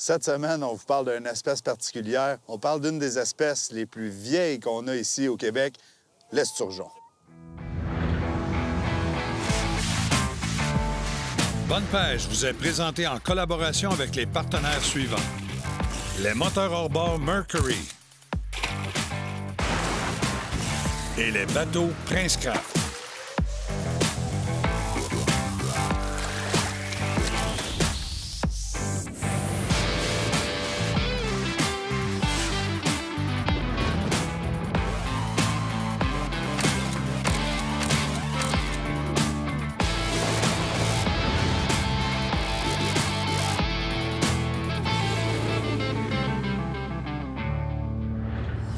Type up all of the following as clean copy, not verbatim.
Cette semaine, on vous parle d'une espèce particulière. On parle d'une des espèces les plus vieilles qu'on a ici au Québec, l'esturgeon. Bonne pêche vous est présentée en collaboration avec les partenaires suivants. Les moteurs hors-bord Mercury et les bateaux Princecraft.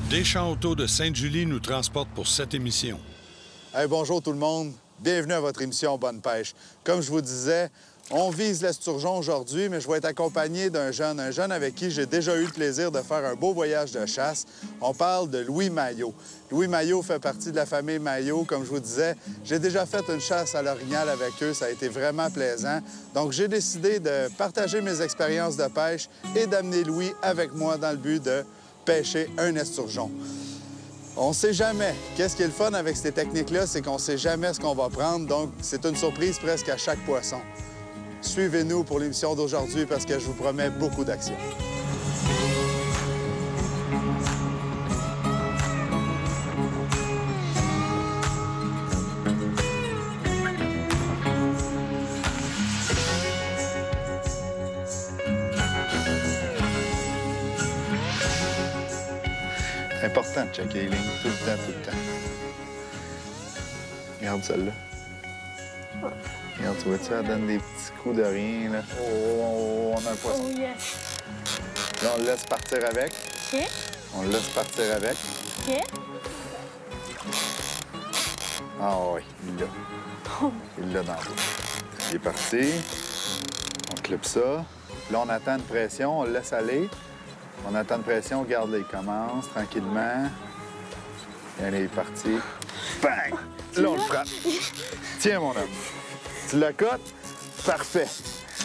Deschamps Auto de Sainte-Julie nous transporte pour cette émission. Hey, bonjour tout le monde. Bienvenue à votre émission Bonne Pêche. Comme je vous disais, on vise l'esturgeon aujourd'hui, mais je vais être accompagné d'un jeune avec qui j'ai déjà eu le plaisir de faire un beau voyage de chasse. On parle de Louis Maillot. Louis Maillot fait partie de la famille Maillot. Comme je vous disais, j'ai déjà fait une chasse à l'orignal avec eux. Ça a été vraiment plaisant. Donc, j'ai décidé de partager mes expériences de pêche et d'amener Louis avec moi dans le but de pêcher un esturgeon. On ne sait jamais. Qu'est-ce qui est le fun avec ces techniques-là, c'est qu'on ne sait jamais ce qu'on va prendre, donc c'est une surprise presque à chaque poisson. Suivez-nous pour l'émission d'aujourd'hui parce que je vous promets beaucoup d'action. C'est important de checker les lignes tout le temps, tout le temps. Regarde celle-là. Regarde, tu vois-tu, elle donne des petits coups de rien, là. Oh, on a un poisson. Oh, yes. Là, on le laisse partir avec. OK. On le laisse partir avec. OK. Ah oui, il l'a. Il l'a dans le dos. Il est parti. On clip ça. Là, on attend une pression, on le laisse aller. On attend une pression, regarde, il commence tranquillement. Et elle est partie. Bang! Là, on le frappe. Tiens, mon homme. Tu la cotes? Parfait.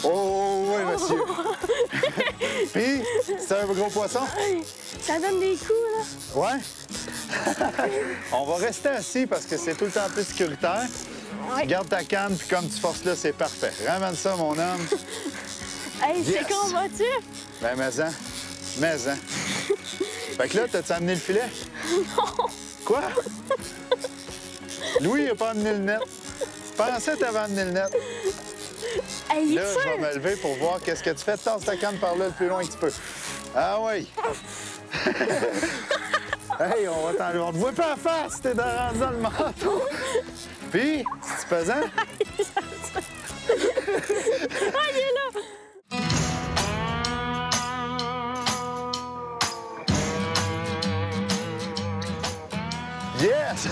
Oh, oui, monsieur. Puis, c'est un gros poisson? Ça donne des coups, là. Ouais? On va rester assis parce que c'est tout le temps plus sécuritaire. Ouais. Garde ta canne, puis comme tu forces là, c'est parfait. Ramène ça, mon homme. Hey, Yes. c'est combattu. Ben, mais-en. Mais-en. Fait que là, t'as-tu amené le filet? Non. Quoi? Louis, il a pas amené le net. Je pensais que t'avais amené le net. Hey, il Là, est je vais fin. me lever pour voir qu'est-ce que tu fais. Tasse ta canne par là le plus loin que tu peux. Ah oui! Hey, on va t'enlever. On te voit pas en face, t'es rendu dans le manteau. Puis, c'est pesant? Ah, il est là. Yes!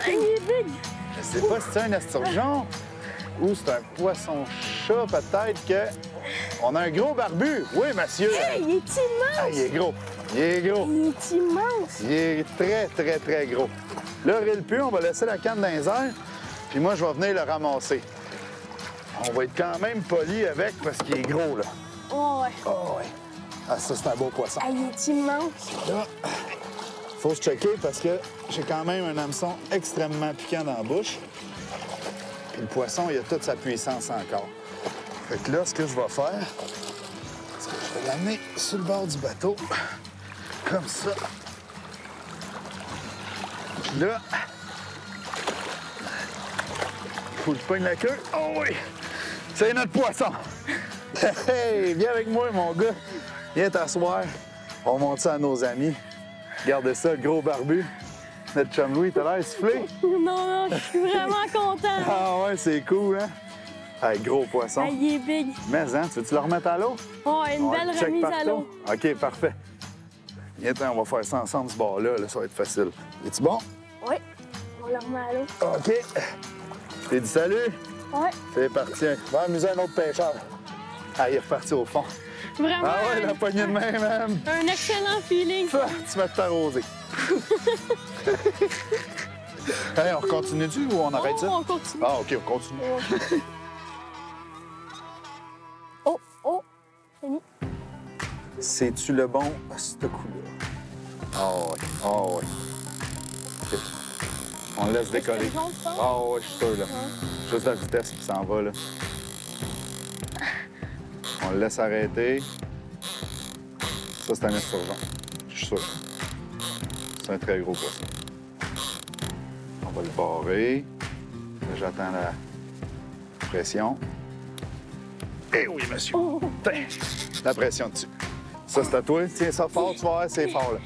Hey, il est big. Je sais pas si c'est un esturgeon ou c'est un poisson-chat, peut-être que... On a un gros barbu. Oui, monsieur. Hey, il est immense. Ah, il est gros. Il est gros. Il est immense. Il est très, très, très gros. Là, rille plus, on va laisser la canne dans les airs, puis moi, je vais venir le ramasser. On va être quand même poli avec parce qu'il est gros, là. Oh, ouais. Oh, ouais. Ah, ça, c'est un beau poisson. Hey, il est immense. Là, faut se checker parce que j'ai quand même un hameçon extrêmement piquant dans la bouche. Puis le poisson, il a toute sa puissance encore. Fait que là, ce que je vais faire, c'est que je vais l'amener sur le bord du bateau, comme ça. Puis là, faut que je pogne la queue. Oh oui! C'est notre poisson! Hey, viens avec moi, mon gars. Viens t'asseoir. On monte ça à nos amis. Regardez ça, le gros barbu. Notre chum Louis, t'as l'air soufflé? Non, non, je suis vraiment content. Ah ouais, c'est cool, hein? Hey, gros poisson. Hey, il est big. Mais, hein, tu veux-tu le remettre à l'eau? Oh, une On belle check remise à partout. l'eau. OK, parfait. Viens, on va faire ça ensemble, ce bord-là. Là, ça va être facile. Es-tu bon? Oui, on le remet à l'eau. OK. Je t'ai dit salut. Ouais, C'est parti. Va amuser un autre pêcheur. Ah, il est reparti au fond. vraiment. Ah ouais, la poignée de main, même. Un excellent feeling. Ça, tu vas t'arroser. Hey, on continue-tu ou on arrête ça? On continue. Ah, OK, on continue. Oh, oh, c'est mis. C'est-tu le bon à ce coup-là? Oh, oui. Oh, oui. OK. On le laisse décoller. Ah oui, je suis sûr, là. Juste la vitesse qui s'en va, là. On le laisse arrêter. Ça, c'est un esturgeon. Je suis sûr. C'est un très gros poisson. On va le barrer. Là, j'attends la pression. Eh oui, monsieur! Oh. Tiens, la pression dessus. Ça, c'est à toi. Tiens ça fort, tu vas voir, c'est fort, là.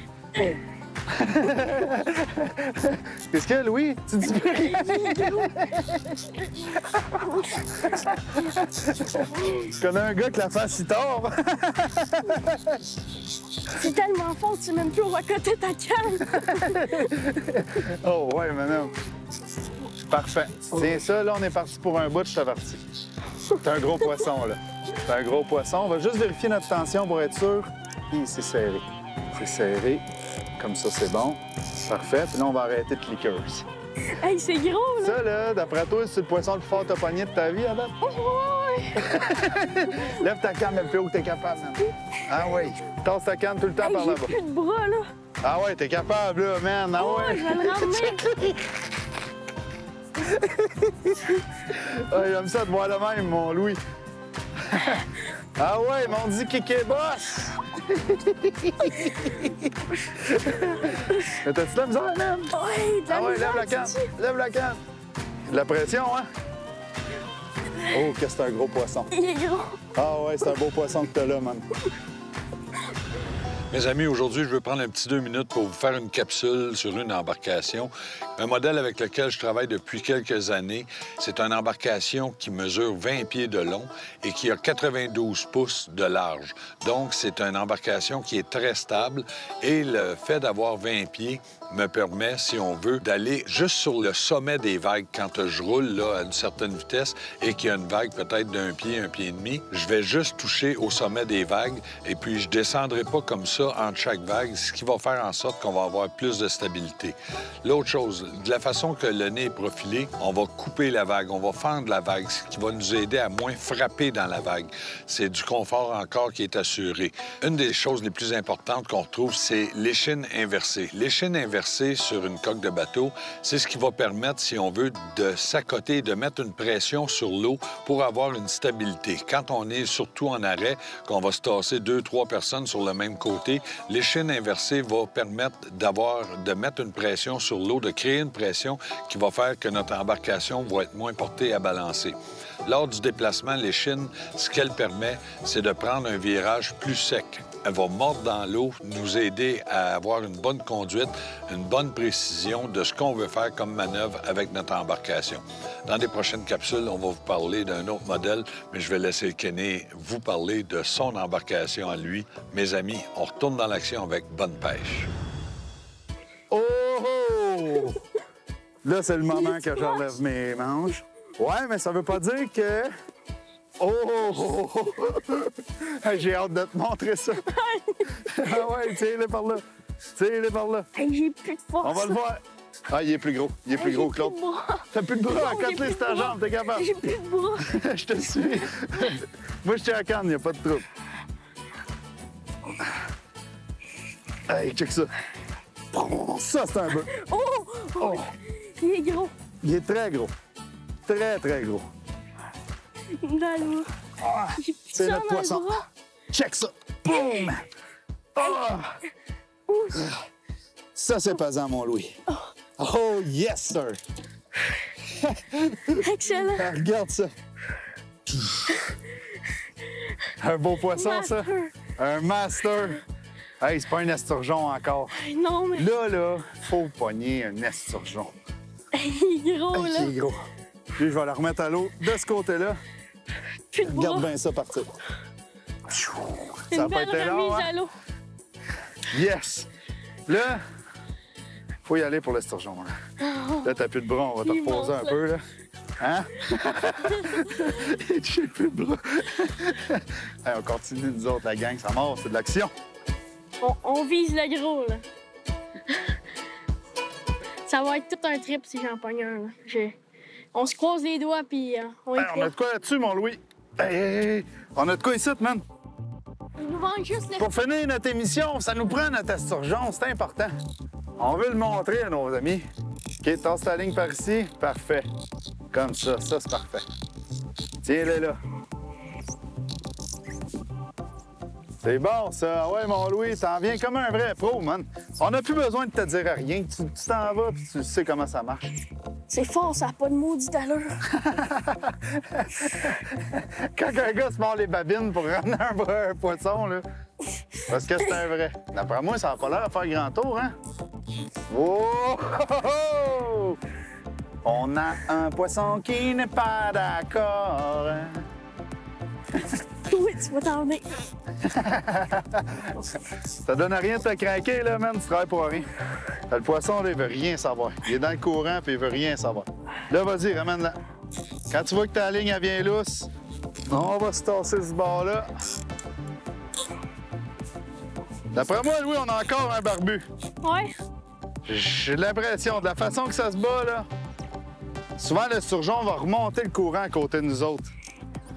Qu'est-ce qu'il y a, Louis? Tu dis plus rien? Je connais un gars qui la face si tard. C'est tellement fort, tu sais même plus où va côté ta canne. Oh, ouais, madame. Parfait. Tiens ça, là, on est parti pour un bout, je suis averti. C'est un gros poisson, là. C'est un gros poisson. On va juste vérifier notre tension pour être sûr. Hi, c'est serré. C'est serré. Comme ça, c'est bon. Parfait. Puis là, on va arrêter de cliqueurs. Hey, c'est gros, là. Ça, là, d'après toi, c'est le poisson le plus fort que t'as pogné de ta vie, Adam? Oh, ouais. Lève ta canne le plus haut que t'es capable, man. Ah oui. Tasse ta canne tout le temps Hey, par j'ai là-bas. plus de bras, là. Ah ouais, t'es capable, là, man. Ah Oh, ouais. je vais le ramener. Ah, j'aime ça de voir le même, mon Louis. Ah ouais, m'ont dit kické boss. Mais t'as-tu de la misère, man? Ouais, de la Ah ouais, misère, lève la canne. tu Lève la canne. De la pression, hein? Oh, que c'est un gros poisson. dis. Il est gros. Ah ouais, c'est un beau poisson que t'as là, man. Mes amis, aujourd'hui, je veux prendre un petit 2 minutes pour vous faire une capsule sur une embarcation. Un modèle avec lequel je travaille depuis quelques années. C'est une embarcation qui mesure 20 pieds de long et qui a 92 pouces de large. Donc, c'est une embarcation qui est très stable et le fait d'avoir 20 pieds me permet, si on veut, d'aller juste sur le sommet des vagues quand je roule là, à une certaine vitesse et qu'il y a une vague peut-être d'un pied, un pied et demi. Je vais juste toucher au sommet des vagues et puis je descendrai pas comme ça entre chaque vague, ce qui va faire en sorte qu'on va avoir plus de stabilité. L'autre chose, de la façon que le nez est profilé, on va couper la vague, on va fendre la vague, ce qui va nous aider à moins frapper dans la vague. C'est du confort encore qui est assuré. Une des choses les plus importantes qu'on retrouve, c'est l'échine inversée. L'échine inversée sur une coque de bateau, c'est ce qui va permettre, si on veut, de s'accoter, de mettre une pression sur l'eau pour avoir une stabilité. Quand on est surtout en arrêt, qu'on va se tasser 2-3 personnes sur le même côté, l'échine inversée va permettre de mettre une pression sur l'eau, de créer une pression qui va faire que notre embarcation va être moins portée à balancer. Lors du déplacement, l'échine, ce qu'elle permet, c'est de prendre un virage plus sec. Elle va mordre dans l'eau, nous aider à avoir une bonne conduite, une bonne précision de ce qu'on veut faire comme manœuvre avec notre embarcation. Dans les prochaines capsules, on va vous parler d'un autre modèle, mais je vais laisser Kenny vous parler de son embarcation à lui. Mes amis, on retourne dans l'action avec Bonne Pêche. Oh! Oh! Là, c'est le moment que j'enlève mes manches. Ouais, mais ça veut pas dire que... Oh! Oh, oh, oh. J'ai hâte de te montrer ça. Ah ouais, tiens-le par là. Tiens-le par là. Hey, j'ai plus de force. On va le voir. Ah, il est plus gros. Il est plus gros que l'autre. T'as plus de bras. Non, j'ai Quand plus ta de bras. jambe, t'es capable. J'ai plus de bras. Je te suis. Moi, je tiens à canne, il n'y a pas de trouble. Hey, check ça. Ça, c'est un bœuf. Oh! Oh. Il est gros. Il est très gros. Très, très gros. Dans l'eau. J'ai plus C'est ça notre dans le poisson. bras. Check ça. Boum! Ah! Ça, c'est pesant, mon Louis. Oh, yes, sir. Excellent. Ah, regarde ça. Un beau poisson, ça. Master. Un master. Hey, c'est pas un esturgeon encore. Non, mais Là, faut pogner un esturgeon. il est gros, Hey, là. c'est gros. Puis je vais la remettre à l'eau de ce côté-là. Plus de Regarde bras. bien ça partir. Une Ça a pas belle été long, remise hein? à l'eau. Yes! Là, faut y aller pour l'esturgeon. Là, t'as plus de bras, on va te Il reposer un manque, peu, là. Hein? J'ai plus de bras. Hey, on continue, nous autres, la gang, ça mord, c'est de l'action. On vise le gros, là. Ça va être tout un trip si j'en pogne un, là. On se croise les doigts, puis on y Hey, on a croit. de quoi là-dessus, mon Louis? Hey, hey, hey. On a de quoi ici, man? Il nous manque juste le... Pour finir notre émission, ça nous prend notre esturgeon, c'est important. On veut le montrer à nos amis. OK, tasse ta ligne par ici. Parfait. Comme ça, c'est parfait. Tiens-le là. C'est bon, ça. Ouais, mon Louis, t'en viens comme un vrai pro, man. On n'a plus besoin de te dire rien. Tu t'en vas puis tu sais comment ça marche. C'est fort, ça n'a pas de maudit allure. Quand un gars se mord les babines pour ramener un poisson, là, parce que c'est un vrai. D'après moi, ça n'a pas l'air à faire grand tour, hein? Oh! On a un poisson qui n'est pas d'accord. Oui, tu vas t'en venir. Ça donne à rien de te craquer, là, man. Tu travailles pour rien. Le poisson, là, il veut rien savoir. Il est dans le courant, puis il veut rien savoir. Là, vas-y, ramène-la. Quand tu vois que ta ligne, elle vient lousse, on va se tasser ce bord-là. D'après moi, Louis, on a encore un barbu. Ouais. J'ai l'impression, de la façon que ça se bat, là, souvent, le surgeon va remonter le courant à côté de nous autres.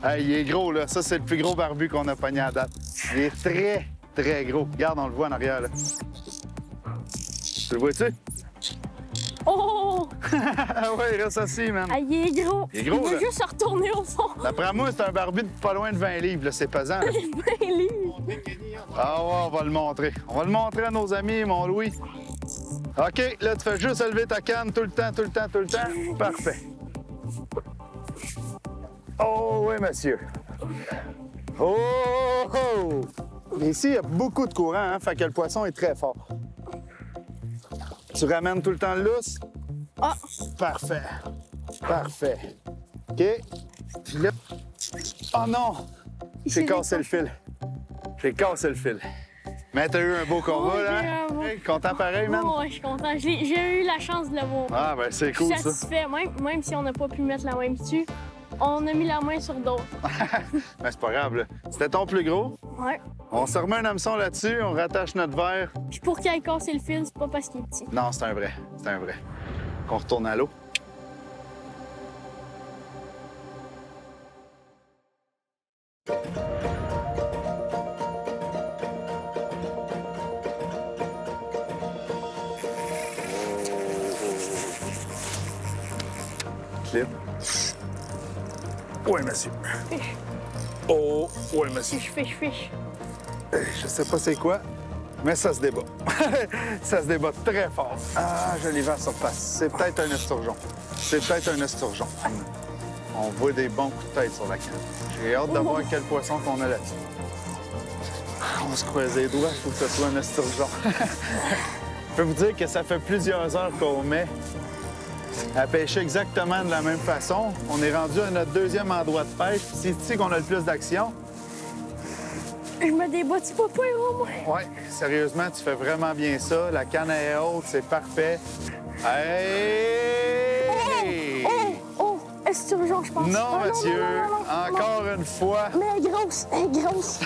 Hey, il est gros, là. Ça, c'est le plus gros barbu qu'on a pogné à date. Il est très, très gros. Regarde, on le voit en arrière, là. Tu le vois-tu? Oh! Ouais, il reste assis, man. Ah, il est gros. Il est gros, veut là. juste se retourner au fond. D'après moi, c'est un barbu de pas loin de 20 livres, là. C'est pesant, là. 20 livres. Ah ouais, on va le montrer. On va le montrer à nos amis, mon Louis. OK, là, tu fais juste lever ta canne tout le temps, tout le temps, tout le temps. Parfait. Oh oui, monsieur. Oh! Oh! Ici, il y a beaucoup de courant, hein, fait que le poisson est très fort. Tu ramènes tout le temps le lousse? Ah! Parfait. Parfait. OK. Puis là... Oh non! J'ai cassé le fil. J'ai cassé le fil. Mais t'as eu un beau combat, Oh, là? j'ai eu un beau- Hey, content pareil, man? Oh, ouais, je suis content. J'ai eu la chance de le voir. Ah, ben c'est Je suis cool, ça. satisfait. Même si on n'a pas pu mettre la main dessus, on a mis la main sur d'autres. Mais c'est pas grave, là. C'était ton plus gros. Ouais. On se remet un hameçon là-dessus, on rattache notre verre. Puis pour qu'il aille casser le fil, c'est pas parce qu'il est petit. Non, c'est un vrai. C'est un vrai. Qu'on retourne à l'eau. Clip. Oui, monsieur. Oh, oui, monsieur. Je fiche. Je sais pas c'est quoi, mais ça se débat. Ça se débat très fort. Ah, je l'ai vu à surface. C'est peut-être un esturgeon. C'est peut-être un esturgeon. On voit des bons coups de tête sur la canne. J'ai hâte de voir quel poisson qu'on a là-dessus. On se croise les doigts, il faut que ce soit un esturgeon. Je peux vous dire que ça fait plusieurs heures qu'on met à pêcher exactement de la même façon. On est rendu à notre deuxième endroit de pêche. C'est ici qu'on a le plus d'action. Je me débat-tu pas gros, moi? Oui, sérieusement, tu fais vraiment bien ça. La canne est haute, c'est parfait. Hey! Oh! Esturgeon, je pense. Non, Ah, monsieur. non. Encore une fois. Mais elle est grosse.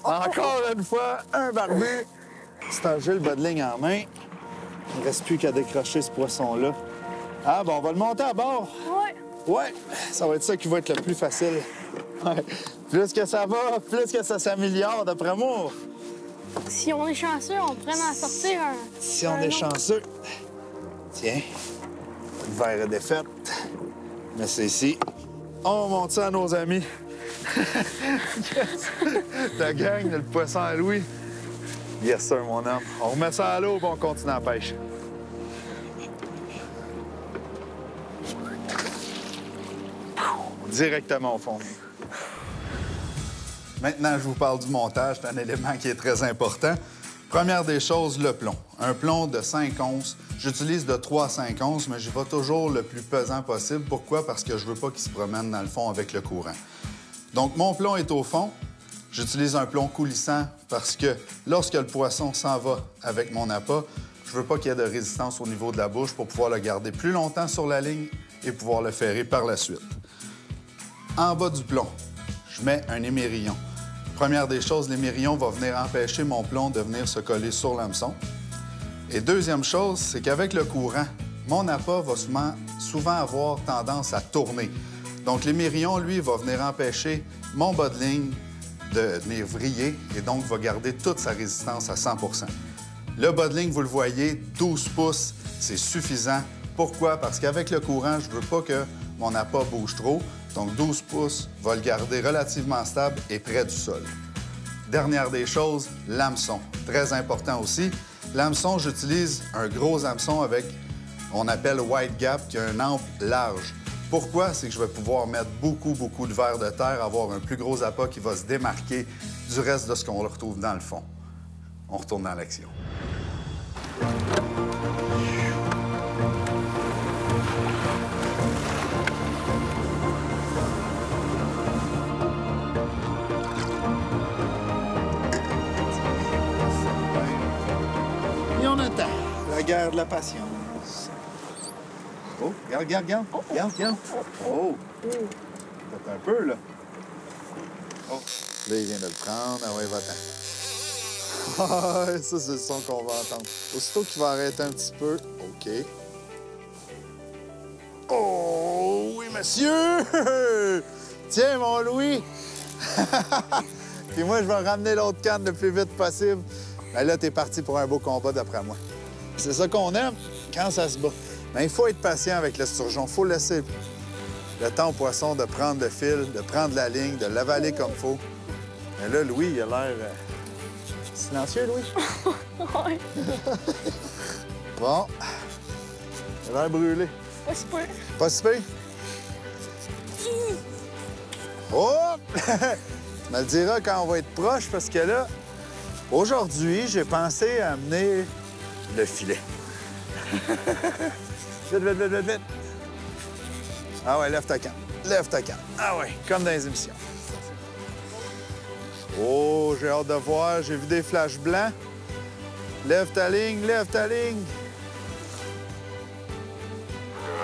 Encore une fois, un barbu. J'ai le bas de ligne en main. Il ne reste plus qu'à décrocher ce poisson-là. Ah, bon, on va le monter à bord. Ouais. Ouais, ça va être ça qui va être le plus facile. Ouais. Plus que ça va, plus que ça s'améliore, d'après moi. Si on est chanceux, on pourrait en sortir un. Si on est chanceux. Tiens, le verre est défaite. Mais c'est ici. On monte ça à nos amis. La gang, le poisson à Louis. Yes, sir, mon homme. On remet ça à l'eau et on continue la pêche. Directement au fond. Maintenant, je vous parle du montage. C'est un élément qui est très important. Première des choses, le plomb. Un plomb de 5 onces. J'utilise de 3 à 5 onces, mais j'y vais toujours le plus pesant possible. Pourquoi? Parce que je veux pas qu'il se promène dans le fond avec le courant. Donc, mon plomb est au fond. J'utilise un plomb coulissant parce que lorsque le poisson s'en va avec mon appât, je veux pas qu'il y ait de résistance au niveau de la bouche pour pouvoir le garder plus longtemps sur la ligne et pouvoir le ferrer par la suite. En bas du plomb, je mets un émerillon. Première des choses, l'émerillon va venir empêcher mon plomb de venir se coller sur l'hameçon. Et deuxième chose, c'est qu'avec le courant, mon appât va souvent avoir tendance à tourner. Donc, l'émérillon, lui, va venir empêcher mon bas de ligne de venir vriller et donc va garder toute sa résistance à 100 %. Le bas de ligne, vous le voyez, 12 pouces, c'est suffisant. Pourquoi? Parce qu'avec le courant, je ne veux pas que mon appât bouge trop. Donc, 12 pouces va le garder relativement stable et près du sol. Dernière des choses, l'hameçon. Très important aussi. L'hameçon, j'utilise un gros hameçon avec, on appelle wide gap, qui a un ample large. Pourquoi? C'est que je vais pouvoir mettre beaucoup de vers de terre, avoir un plus gros appât qui va se démarquer du reste de ce qu'on retrouve dans le fond. On retourne dans l'action. Et on attend la guerre de la patience. Oh, regarde. Regarde. Oh! Peut-être un peu, là. Oh, là, il vient de le prendre. Ah ouais, va-t'en. Ah, ça, c'est le son qu'on va entendre. Aussitôt qu'il va arrêter un petit peu. OK. Oh, oui, monsieur! Tiens, mon Louis! Puis moi, je vais ramener l'autre canne le plus vite possible. Ben là, t'es parti pour un beau combat, d'après moi. C'est ça qu'on aime quand ça se bat. Mais il faut être patient avec l'esturgeon. Il faut laisser le temps au poisson de prendre le fil, de prendre la ligne, de l'avaler comme il faut. Mais là, Louis, il a l'air silencieux, Louis. Ouais. Bon. Il a l'air brûlé. Pas super. Pas si pire? Oh! Tu me le diras quand on va être proche, parce que là, aujourd'hui, j'ai pensé à amener le filet. Vite. Ah ouais, lève ta canne. Lève ta canne. Ah ouais, comme dans les émissions. Oh, j'ai hâte de voir. J'ai vu des flashs blancs. Lève ta ligne.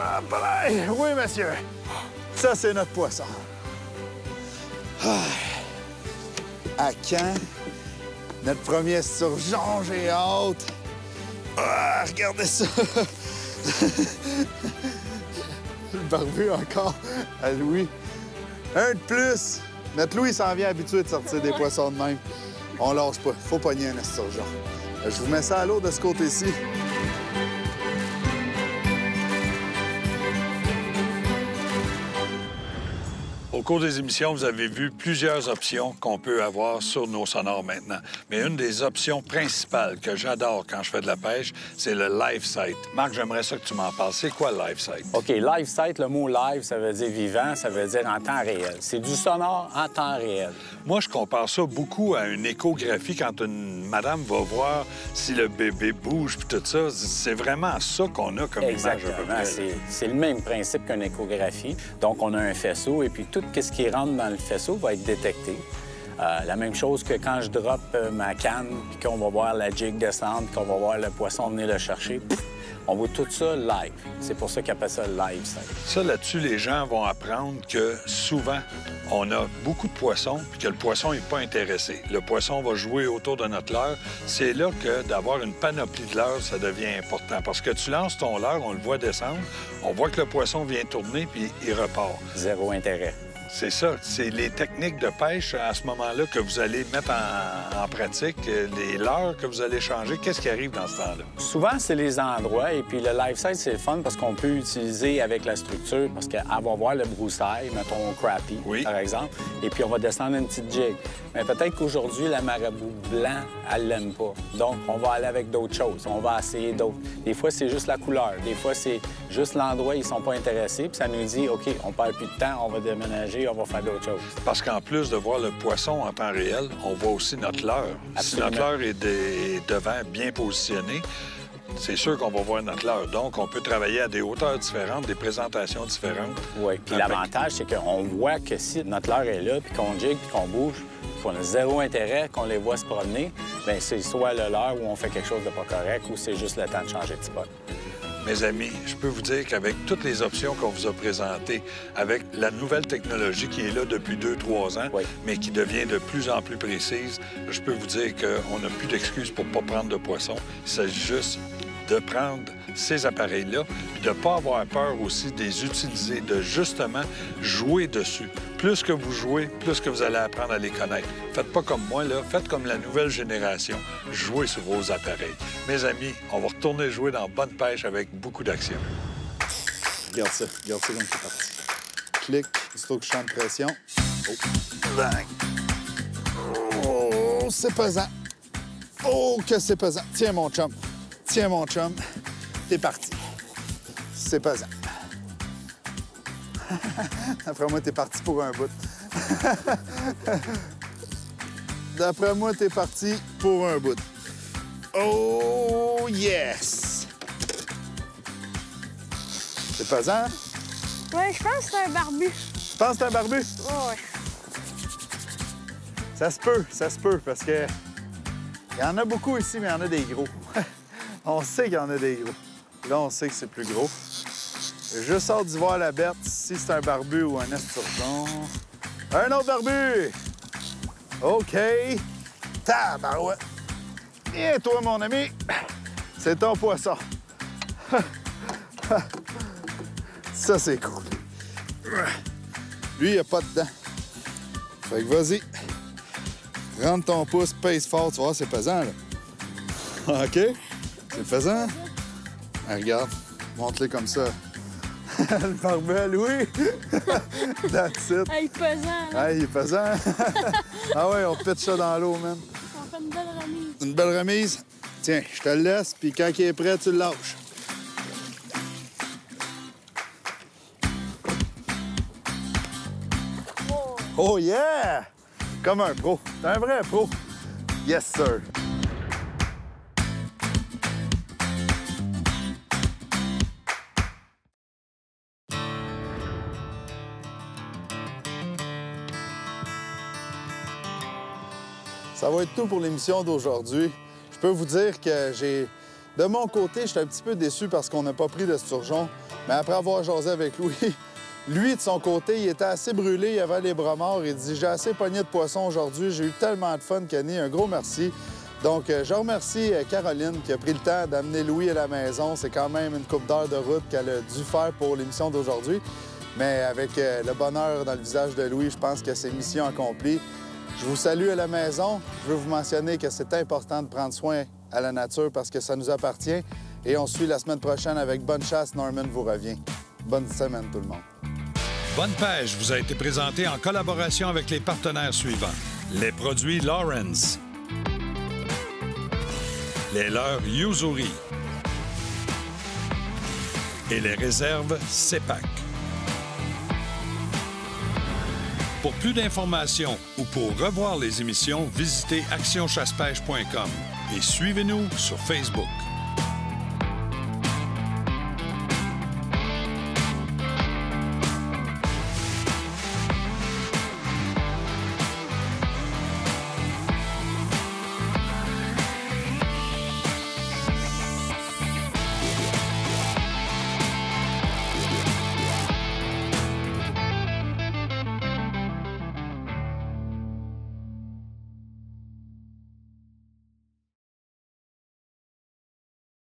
Ah, pareil. Oui, monsieur. Ça, c'est notre poisson. Ah. À quand? Notre premier esturgeon, j'ai hâte. Ah, regardez ça. Le barbu encore à Louis. Un de plus. Notre Louis s'en vient habitué de sortir des poissons de même. On lâche pas. Faut pogner un esturgeon. Je vous mets ça à l'eau de ce côté-ci. Au cours des émissions, vous avez vu plusieurs options qu'on peut avoir sur nos sonores maintenant. Mais une des options principales que j'adore quand je fais de la pêche, c'est le live sight. Marc, j'aimerais ça que tu m'en parles. C'est quoi le live sight? OK, live sight, le mot live, ça veut dire vivant, ça veut dire en temps réel. C'est du sonore en temps réel. Moi, je compare ça beaucoup à une échographie quand une madame va voir si le bébé bouge puis tout ça. C'est vraiment ça qu'on a comme image à peu Exactement. près. C'est le même principe qu'une échographie. Donc, on a un faisceau et puis tout ce qui rentre dans le faisceau va être détecté. La même chose que quand je drop ma canne puis qu'on va voir la jig descendre, qu'on va voir le poisson venir le chercher, on voit tout ça live. C'est pour ça qu'ils appellent ça live sight. Ça, là-dessus, les gens vont apprendre que souvent, on a beaucoup de poissons puis que le poisson n'est pas intéressé. Le poisson va jouer autour de notre leurre. C'est là que d'avoir une panoplie de leurres, ça devient important. Parce que tu lances ton leurre, on le voit descendre, on voit que le poisson vient tourner puis il repart. Zéro intérêt. C'est ça. C'est les techniques de pêche à ce moment-là que vous allez mettre en pratique, les leurres que vous allez changer. Qu'est-ce qui arrive dans ce temps-là? Souvent, c'est les endroits. Et puis, le live sight, c'est le fun parce qu'on peut utiliser avec la structure parce qu'elle va voir le broussaille, mettons crappie, oui, par exemple, et puis on va descendre une petite jig. Mais peut-être qu'aujourd'hui, la marabout blanc, elle l'aime pas. Donc, on va aller avec d'autres choses. On va essayer d'autres. Des fois, c'est juste la couleur. Des fois, c'est juste l'endroit, ils sont pas intéressés. Puis ça nous dit, OK, on perd plus de temps, on va déménager, on va faire d'autres choses. Parce qu'en plus de voir le poisson en temps réel, on voit aussi notre leurre. Absolument. Si notre leurre est devant, bien positionné, c'est sûr qu'on va voir notre leurre. Donc, on peut travailler à des hauteurs différentes, des présentations différentes. Oui, puis l'avantage, c'est qu'on voit que si notre leurre est là, puis qu'on jig, puis qu'on bouge, qu'on a zéro intérêt, qu'on les voit se promener, bien, c'est soit le leurre où on fait quelque chose de pas correct ou c'est juste le temps de changer de spot. Mes amis, je peux vous dire qu'avec toutes les options qu'on vous a présentées, avec la nouvelle technologie qui est là depuis 2-3 ans, oui, mais qui devient de plus en plus précise, je peux vous dire qu'on n'a plus d'excuses pour ne pas prendre de poisson. Il s'agit juste de prendre ces appareils-là, puis de ne pas avoir peur aussi de les utiliser, de justement jouer dessus. Plus que vous jouez, plus que vous allez apprendre à les connaître. Faites pas comme moi, là. Faites comme la nouvelle génération. Jouez sur vos appareils. Mes amis, on va retourner jouer dans Bonne Pêche avec beaucoup d'action. Regarde ça comme c'est parti. Clic, aussitôt que je sens de pression. Oh, bang! Oh, c'est pesant. Oh, que c'est pesant. Tiens, mon chum. Tiens, mon chum. T'es parti. C'est pesant. D'après moi, t'es parti pour un bout. D'après moi, t'es parti pour un bout. Oh, yes! C'est pesant? Ouais, je pense que c'est un barbu. Tu penses que c'est un barbu? Oh, ouais. Ça se peut, parce que il y en a beaucoup ici, mais il y en a des gros. On sait qu'il y en a des gros. Là, on sait que c'est plus gros. J'ai juste hâte d'y voir la bête, si c'est un barbu ou un esturgeon. Un autre barbu! OK. Tabarouette. Viens, toi, mon ami. C'est ton poisson. Ça, c'est cool. Lui, il n'y a pas de dents. Fait que vas-y. Rentre ton pouce, pèse fort. Tu vois, c'est pesant, là. OK? C'est pesant? Ah, regarde. Montre-le comme ça. Le barbel, oui! That's it. Ah, il est pesant, là. Ah, il est pesant. Ah ouais, on pitch ça dans l'eau, man. On fait une belle remise. Une belle remise? Tiens, je te le laisse, puis quand il est prêt, tu le lâches. Oh. Oh yeah! Comme un pro. T'es un vrai pro. Yes, sir. Ça va être tout pour l'émission d'aujourd'hui. Je peux vous dire que de mon côté, j'étais un petit peu déçu parce qu'on n'a pas pris d'esturgeon. Mais après avoir jasé avec Louis, lui, de son côté, il était assez brûlé, il avait les bras morts. Il dit « J'ai assez pogné de poissons aujourd'hui. J'ai eu tellement de fun, Kenny. Un gros merci. » Donc, je remercie Caroline qui a pris le temps d'amener Louis à la maison. C'est quand même une couple d'heures de route qu'elle a dû faire pour l'émission d'aujourd'hui. Mais avec le bonheur dans le visage de Louis, je pense que c'est mission accomplie. Je vous salue à la maison. Je veux vous mentionner que c'est important de prendre soin à la nature parce que ça nous appartient. Et on se suit la semaine prochaine avec Bonne Chasse. Norman vous revient. Bonne semaine, tout le monde. Bonne Pêche vous a été présenté en collaboration avec les partenaires suivants. Les produits Lawrence, les leurres Yuzuri et les réserves CEPAC. Pour plus d'informations ou pour revoir les émissions, visitez actionchassepêche.com et suivez-nous sur Facebook.